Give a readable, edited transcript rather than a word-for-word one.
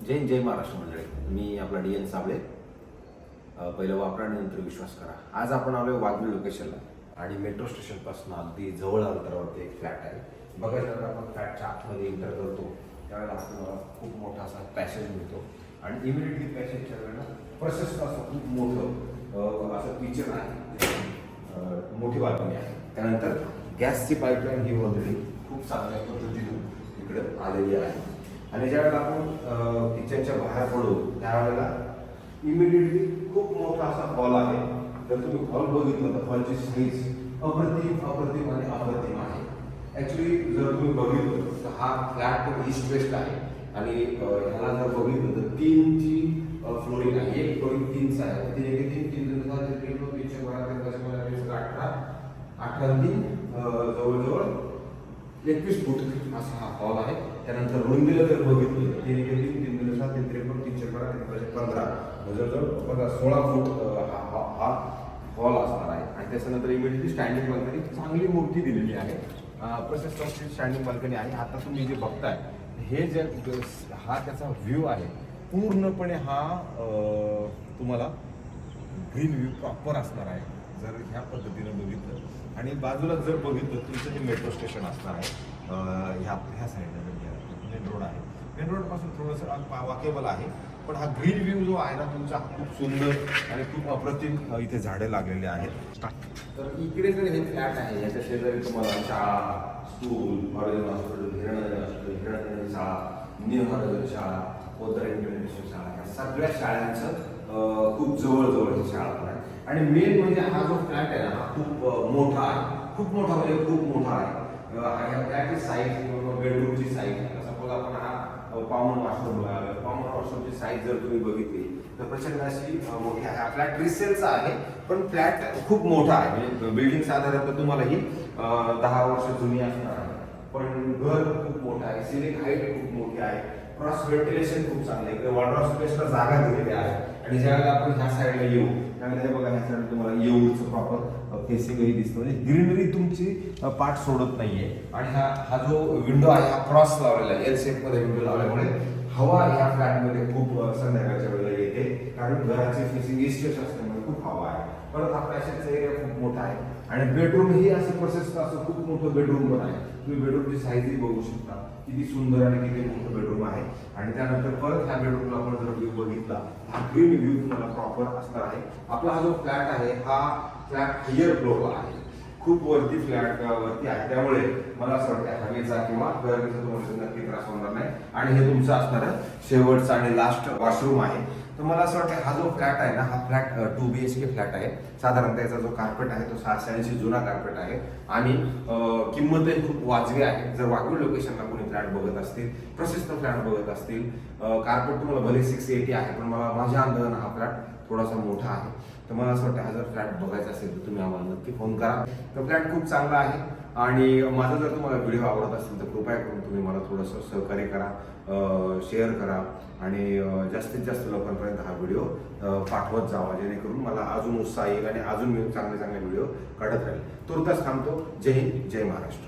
जय महाराष्ट्र मंडळी. मी आपला DN साबळे. पहिलं वापरा आणि नंतर विश्वास करा. आज आपण आलो वाघबीळ लोकेशनला आणि मेट्रो स्टेशनपासून अगदी जवळ अंतरावरती एक फ्लॅट आहे. बघा, जर आपण फ्लॅटच्या आतमध्ये एंटर करतो त्यावेळेला आपल्याला खूप मोठा असा पॅसेज मिळतो आणि इमिडिएटली पॅसेजच्या वेळेला प्रशस्त असं खूप मोठं असं किचन आहे, मोठी बाल्कनी आहे. त्यानंतर गॅसची पाईपलाईन ही ऑलरेडी खूप चांगल्या पद्धतीने इकडे आलेली आहे. आणि ज्यावेळेला आपण किचनच्या बाहेर पडू त्यावेळेला इमिडिएटली खूप मोठा असा हॉल आहे. जर तुम्ही हॉल बघितलं तर हॉलची साईज अप्रतिम आहे. ॲक्च्युली जर तुम्ही बघितलं तर हा फ्लॅट ईस्ट वेस्ट आहे आणि ह्याला जर बघितलं तर 3ची फ्लोरिंग आहे. एक फ्लोरिंग 3चा आहे. 18 21 फूट असा हा हॉल आहे. त्यानंतर रुंदीला जर बघितलं तर 3 3 15 जवळजवळ 16 फूट हा हॉल असणार आहे. आणि त्याच्यानंतर इमिडिएटली स्टँडिंग बाल्कनी चांगली मोठी दिलेली आहे. प्रशस्त स्टँडिंग बाल्कनी आहे. आता तुम्ही जे बघताय हे जे हा त्याचा व्ह्यू आहे पूर्णपणे हा तुम्हाला ग्रीन व्ह्यू प्रॉपर असणार आहे जर ह्या पद्धतीने बघितलं. आणि बाजूला जर बघितलं तुमचं जे मेट्रो स्टेशन असणार आहे ह्या साईडला मेन रोड आहे. मेन रोडपासून थोडंसं वॉकेबल आहे. पण हा ग्रीन व्ह्यू जो आहे ना तुमचा खूप सुंदर आणि खूप अप्रतिम इथे झाडे लागलेले आहेत. तर इकडे जर हे फ्लॅट आहे याच्या शेजारी तुम्हाला शाळा, स्कूल, महाराजांना हॉस्पिटल, हिरणानंद शाळा, न्यू महाराजांना शाळा, पोद्दार इंटरनॅशनल शाळा, या सगळ्या शाळांचं खूप जवळ ही शाळा पण आहे. आणि मेन म्हणजे हा जो फ्लॅट आहे ना हा खूप मोठा आहे. खूप मोठा म्हणजे खूप मोठा आहे. ह्या फ्लॅटची साईज किंवा बेडरूमची साईज, सपोज आपण हा कॉमन वॉशरूमला आलो, कॉमन वॉशरूमची साईज जर तुम्ही बघितली तर प्रचंड अशी मोठी आहे. हा फ्लॅट रिसेलचा आहे पण फ्लॅट खूप मोठा आहे. म्हणजे बिल्डिंग साधारणतः तुम्हाला ही 10 वर्ष जुनी असणार आहे. पण घर खूप मोठं आहे. सिलिंग हाईट खूप मोठी आहे. क्रॉस व्हेंटिलेशन खूप चांगलं आहे. वॉर्डरोब स्पेसला जागा दिलेली आहे. आणि ज्यावेळेला आपण ह्या साईडला येऊ त्यावेळेला हे बघा, ह्या साईडला तुम्हाला येऊचं प्रॉपर फेसिंगही दिसतं. म्हणजे ग्रीनरी तुमची पार्ट सोडत नाहीये. आणि हा जो विंडो आहे हा क्रॉस लावलेला आहे. एल शेप मध्ये विंडो लावल्यामुळे हवा ह्या फ्लॅटमध्ये खूप संध्याकाळच्या वेळेला येते. कारण घराची फेसिंग ईस्ट असल्यामुळे खूप हवा आहे. परत हा पॅसेजचा एरिया खूप मोठा आहे. आणि बेडरूम ही असं प्रशस्त असं खूप मोठं बेडरूम पण आहे. तुम्ही बेडरूमची साईजही बघू शकता किती सुंदर आणि किती मोठं बेडरूम आहे. आणि त्यानंतर परत ह्या बेडरूमला आपण जर व्ह्यू बघितला हा ग्रीन व्ह्यू तुम्हाला प्रॉपर असणार आहे. आपला हा जो फ्लॅट आहे हा फ्लॅट हायर फ्लोअरला आहे. खूप वरती फ्लॅट वरती आहे. त्यामुळे मला असं वाटतं हवेचा किंवा गरमीचा तुम्हाला नक्की त्रास होणार नाही. आणि हे तुमचं असणारं शेवटचं आणि लास्ट वॉशरूम आहे. तर मला असं वाटतं हा जो फ्लॅट आहे ना हा फ्लॅट 2 BHK फ्लॅट आहे. साधारणतः याचा जो कार्पेट आहे तो 680 जुना कार्पेट आहे. आणि किंमतही खूप वाजवी आहे. जर वाघबीळ लोकेशनला कोणी फ्लॅट बघत असतील, प्रशस्त फ्लॅट बघत असतील, कार्पेट तुम्हाला भले 680 आहे पण मला माझ्या अंदाजानं हा फ्लॅट थोडासा मोठा आहे. तर मला असं वाटतं हा जर फ्लॅट बघायचा असेल तर तुम्ही आम्हाला नक्की फोन करा. तर फ्लॅट खूप चांगला आहे. आणि माझा जर तुम्हाला व्हिडिओ आवडत असेल तर कृपया करून तुम्ही मला थोडंसं सहकार्य करा, शेअर करा आणि जास्तीत जास्त लोकांपर्यंत हा व्हिडिओ पाठवत जावा, जेणेकरून मला अजून उत्साह येईल आणि अजून मी चांगले व्हिडिओ काढत राहील. तुर्तास थांबतो. जय हिंद, जय महाराष्ट्र.